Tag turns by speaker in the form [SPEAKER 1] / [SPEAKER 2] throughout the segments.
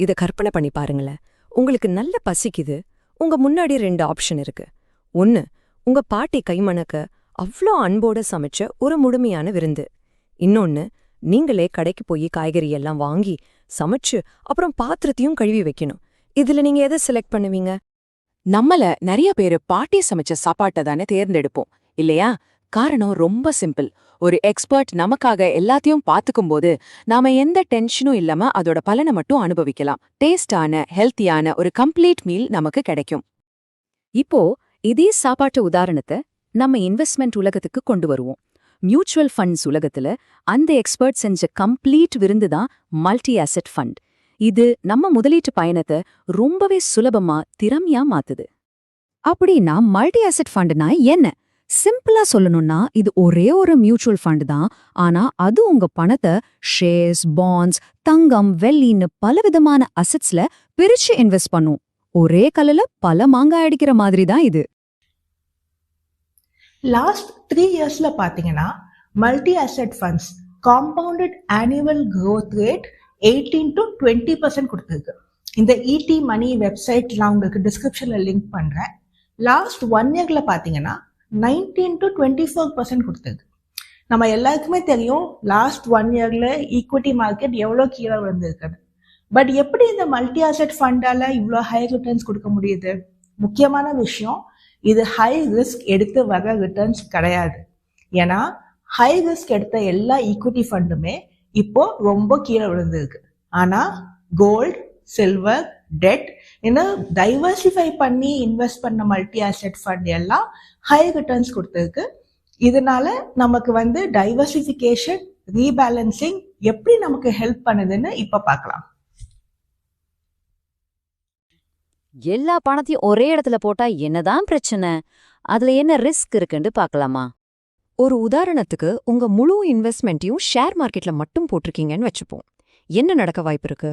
[SPEAKER 1] இத கற்பனை பண்ணி பாருங்களேன். உங்களுக்கு நல்ல பசிக்குது. உங்க முன்னாடி 2 ஆப்ஷன் இருக்கு. 1, உங்க பாட்டி கைமணக்க அவ்ளோ அன்போட சமைச்ச ஒரு முழுமையான விருந்து. இன்னொன்னு, நீங்களே கடைக்கு போய் காய்கறி எல்லாம் வாங்கி சமைச்சு அப்புறம் பாத்திரத்தையும் கழுவி வைக்கணும். இதுல நீங்க எதை செலக்ட் பண்ணுவீங்க?
[SPEAKER 2] நம்மள நிறைய பேரு பாட்டி சமைச்ச சாப்பாட்டை தானே தேர்ந்தெடுப்போம் இல்லையா? காரணம் ரொம்ப சிம்பிள். ஒரு எக்ஸ்பர்ட் நமக்காக எல்லாத்தையும் பாத்துக்கும்போது நாம எந்த டென்ஷனும் இல்லாம அதோட பலனை மட்டும் அனுபவிக்கலாம். டேஸ்டான ஹெல்த்தியான ஒரு கம்ப்ளீட் மீல் நமக்கு கிடைக்கும். இப்போ இதே சாப்பாட்டு உதாரணத்தை நம்ம இன்வெஸ்ட்மெண்ட் உலகத்துக்கு கொண்டு வருவோம். மியூச்சுவல் ஃபண்ட்ஸ் உலகத்துல அந்த எக்ஸ்பர்ட் செஞ்ச கம்ப்ளீட் விருந்து தான் மல்டி அசெட் ஃபண்ட். இது நம்ம முதலீட்டு பயணத்தை ரொம்பவே சுலபமா திறமையா மாத்துது. அப்படின்னா மல்டி அசெட் ஃபண்ட்னா என்ன? சிம்பிளா சொல்லணும்னா இது ஒரே ஒரு மியூச்சுவல் ஃபண்ட் தான். ஆனா அது உங்க பணத்தை ஷேர்ஸ், பாண்ட்ஸ், தங்கம், வெள்ளின்னு பலவிதமான அசெட்ஸ்ல பிரிச்சு இன்வெஸ்ட் பண்ணும். ஒரே கல்லுல பல மாங்காய் அடிக்கிற மாதிரி தான் இது.
[SPEAKER 3] லாஸ்ட் 3 இயர்ஸ்ல பாத்தீங்கன்னா multi asset funds compounded annual growth rate 18 to 20% கொடுத்துருக்கு. இந்த இடி மணி வெப்சைட் நான் உங்களுக்கு டிஸ்கிரிப்ஷன்ல லிங்க் பண்றேன். லாஸ்ட் 1 இயர்ல பாத்தீங்கன்னா 19 to 24% கொடுத்துருக்கு. நம்ம எல்லாருக்குமே தெரியும் லாஸ்ட் 1 இயர்ல ஈக்விட்டி மார்க்கெட் எவ்வளவு கீழே விழுந்திருக்குன்னு. பட் எப்படி இந்த மல்டி அசெட் ஃபண்டால இவ்வளோ ஹை ரிட்டர்ன்ஸ் கொடுக்க முடியுது? முக்கியமான விஷயம், இது ஹை ரிஸ்க் எடுத்து வர ரிட்டர்ன்ஸ் கிடையாது. ஏன்னா ஹை ரிஸ்க் எடுத்த எல்லா ஈக்விட்டி ஃபண்டுமே இப்போ ரொம்ப கீழே விழுந்திருக்கு. ஆனா கோல்ட், சில்வர், டெட் இன்னும் டைவர்சிஃபை பண்ணி இன்வெஸ்ட் பண்ண மல்டி அசெட் ஃபண்ட் எல்லாம் ஹை ரிட்டர்ன்ஸ் கொடுத்துருக்கு. இதனால நமக்கு டைவர்சிஃபிகேஷன், ரீபேலன்சிங் எப்படி நமக்கு ஹெல்ப் பண்ணுதுன்னு இப்ப பார்க்கலாம்.
[SPEAKER 4] எல்லா பணத்தையும் ஒரே இடத்துல போட்டா என்னதான் பிரச்சனை? அதுல என்ன ரிஸ்க் இருக்குன்னு பார்க்கலாமா?
[SPEAKER 1] ஒரு உதாரணத்துக்கு, உங்க முழு இன்வெஸ்ட்மெண்ட்டையும் ஷேர் மார்க்கெட்ல மட்டும் போட்டிருக்கீங்கன்னு வச்சுப்போம். என்ன நடக்க வாய்ப்பு இருக்கு?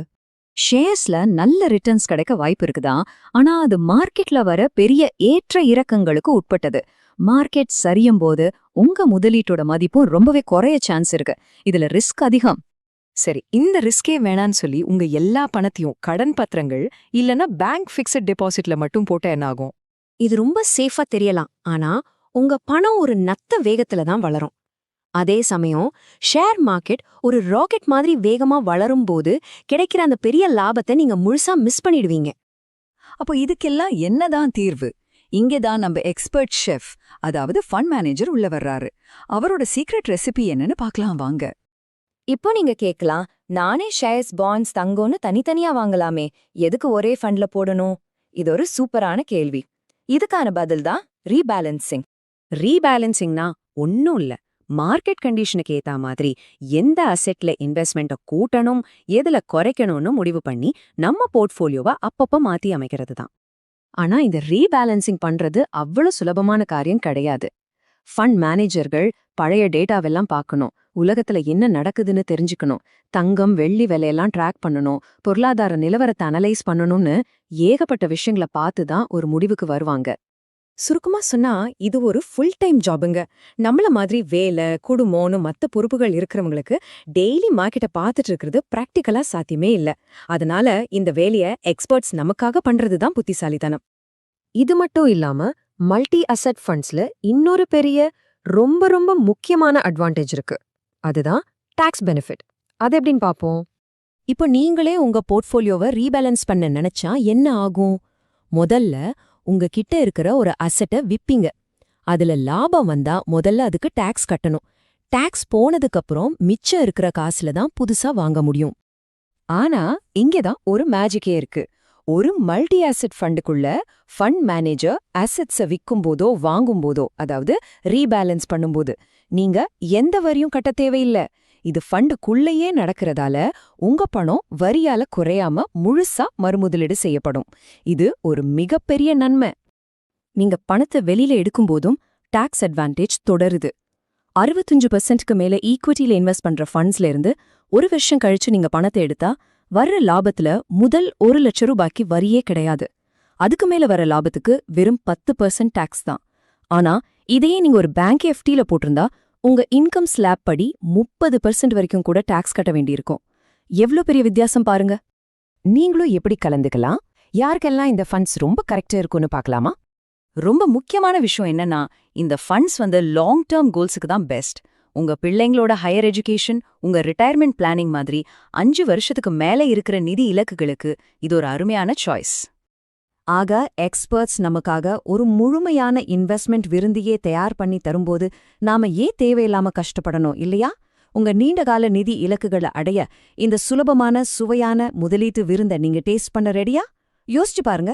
[SPEAKER 2] ஷேர்ஸ்ல நல்ல ரிட்டர்ன்ஸ் கிடைக்க வாய்ப்பு இருக்குதான். ஆனா அது மார்க்கெட்ல வர பெரிய ஏற்ற இறக்கங்களுக்கு உட்பட்டது. மார்க்கெட் சரியும் போது உங்க முதலீட்டோட மதிப்பும் ரொம்பவே குறைய சான்ஸ் இருக்கு. இதுல ரிஸ்க் அதிகம்.
[SPEAKER 1] சரி, இந்த ரிஸ்கே வேணான்னு சொல்லி உங்க எல்லா பணத்தையும் கடன் பத்திரங்கள் இல்லனா பேங்க் ஃபிக்ஸட் டெபாசிட்ல மட்டும் போட்டா என்ன ஆகும்?
[SPEAKER 4] இது ரொம்ப சேஃபா தெரியலாம். ஆனா உங்க பணம் ஒரு நத்த வேகத்துல தான் வளரும். அதே சமயம் ஷேர் மார்க்கெட் ஒரு ராக்கெட் மாதிரி வேகமா வளரும் போது கிடைக்கிற அந்த பெரிய லாபத்தை நீங்க முழுசா மிஸ் பண்ணிடுவீங்க.
[SPEAKER 2] அப்போ இதுக்கெல்லாம் என்னதான் தீர்வு? இங்கேதான் நம்ம எக்ஸ்பர்ட் ஷெஃப், அதாவது ஃபண்ட் மேனேஜர் உள்ள வர்றாரு. அவரோட சீக்ரெட் ரெசிபி என்னன்னு பார்க்கலாம் வாங்க.
[SPEAKER 1] இப்போ நீங்க கேட்கலாம், நானே ஷேர்ஸ், பாண்ட்ஸ், தங்கம்னு தனித்தனியா வாங்கலாமே, எதுக்கு ஒரே ஃபண்ட்ல போடணும்? இது ஒரு சூப்பரான கேள்வி. இதுக்கான பதில் தான் ரீபேலன்சிங். ரீபேலன்சிங்னா ஒன்னும் இல்ல, மார்க்கெட் கண்டிஷனுக்கு ஏத்தா மாதிரி எந்த அசெட்ல இன்வெஸ்ட்மெண்ட்டை கூட்டணும், எதுல குறைக்கணும்னு முடிவு பண்ணி நம்ம போர்ட்ஃபோலியோவை அப்பப்ப மாத்தி அமைக்கிறது தான். ஆனா இந்த ரீபேலன்சிங் பண்றது அவ்வளவு சுலபமான காரியம் கிடையாது. ஃபண்ட் மேனேஜர்கள் பழைய டேட்டாவெல்லாம் பார்க்கணும், உலகத்துல என்ன நடக்குதுன்னு தெரிஞ்சுக்கணும், தங்கம், வெள்ளி விலையெல்லாம் ட்ராக் பண்ணணும், பொருளாதார நிலவரத்தை அனலைஸ் பண்ணணும்னு ஏகப்பட்ட விஷயங்களை பார்த்து தான் ஒரு முடிவுக்கு வருவாங்க. சுருக்கமா சொன்னா இது ஒரு ஃபுல் டைம் ஜாபுங்க. நம்மள மாதிரி வேலை, குடும்பம்னு மத்த பொறுப்புகள் இருக்கிறவங்களுக்கு டெய்லி மார்க்கெட்டை பார்த்துட்டு இருக்கிறது பிராக்டிக்கலா சாத்தியமே இல்ல. அதனால இந்த வேலைய எக்ஸ்பர்ட்ஸ் நமக்காக பண்றதுதான் புத்திசாலித்தனம். இது மட்டும் இல்லாம மல்டி அசெட் ஃபண்ட்ஸ்ல இன்னொரு பெரிய ரொம்ப ரொம்ப முக்கியமான அட்வான்டேஜ் இருக்கு. அதுதான் டாக்ஸ் பெனிஃபிட். அது எப்படின்னு பாப்போம். இப்போ நீங்களே உங்க போர்ட்ஃபோலியோவை ரீபேலன்ஸ் பண்ண நினைச்சா என்ன ஆகும்? முதல்ல உங்ககிட்ட இருக்கிற ஒரு அசெட்டை விப்பீங்க. அதுல லாபம் வந்தா முதல்ல அதுக்கு டாக்ஸ் கட்டணும். டாக்ஸ் போனதுக்கு அப்புறம் மிச்சம் இருக்கிற காசுல தான் புதுசா வாங்க முடியும். ஆனா இங்கதான் ஒரு மேஜிக்கே இருக்கு. ஒரு மல்டி அசெட் ஃபண்டுக்குள்ள ஃபண்ட் மேனேஜர் அசெட்ஸை விற்கும்போதோ வாங்கும்போதோ, அதாவது ரீபேலன்ஸ் பண்ணும்போது நீங்க எந்த வரியும் கட்ட தேவையில்லை. இது ஃபண்டுக்குள்ளேயே நடக்கிறதால உங்க பணம் வரியால குறையாம முழுசா மறுமுதலீடு செய்யப்படும். இது ஒரு மிகப்பெரிய நன்மை. நீங்க பணத்தை வெளியில எடுக்கும்போதும் டாக்ஸ் அட்வான்டேஜ் தொடருது. 65%க்கு மேல ஈக்விட்டியில இன்வெஸ்ட் பண்ற ஃபண்ட்ஸ்ல இருந்து ஒரு வருஷம் கழிச்சு நீங்க பணத்தை எடுத்தா வர்ற லாபத்துல முதல் 1 லட்சம் ரூபாய்க்கு வரியே கிடையாது. அதுக்கு மேல வர லாபத்துக்கு வெறும் 10% டாக்ஸ் தான். ஆனா இதையே நீங்க ஒரு பேங்க் எஃப்டில போட்டிருந்தா உங்க இன்கம் ஸ்லாப் படி 30% வரைக்கும் கூட டாக்ஸ் கட்ட வேண்டியிருக்கும். எவ்ளோ பெரிய வித்தியாசம் பாருங்க.
[SPEAKER 2] நீங்களும் எப்படி கலந்துக்கலாம்? யாருக்கெல்லாம் இந்த ஃபண்ட்ஸ் ரொம்ப கரெக்டா இருக்கும்னு பார்க்கலாமா?
[SPEAKER 1] ரொம்ப முக்கியமான விஷயம் என்னன்னா, இந்த ஃபண்ட்ஸ் லாங் டேர்ம் கோல்ஸுக்கு தான் பெஸ்ட். உங்க பிள்ளைங்களோட ஹையர் எஜுகேஷன், உங்க ரிட்டையர்மெண்ட் பிளானிங் மாதிரி 5 வருஷத்துக்கு மேல இருக்கிற நிதி இலக்குகளுக்கு இது ஒரு அருமையான சாய்ஸ்.
[SPEAKER 4] ஆக எக்ஸ்பர்ட்ஸ் நமக்காக ஒரு முழுமையான இன்வெஸ்ட்மெண்ட் விருந்தியே தயார் பண்ணி தரும்போது நாம ஏன் தேவையில்லாம கஷ்டப்படணும் இல்லையா? உங்க நீண்டகால நிதி இலக்குகளை அடைய இந்த சுலபமான சுவையான முதலீட்டு விருந்தை நீங்க டேஸ்ட் பண்ண ரெடியா? யோசிச்சு பாருங்க.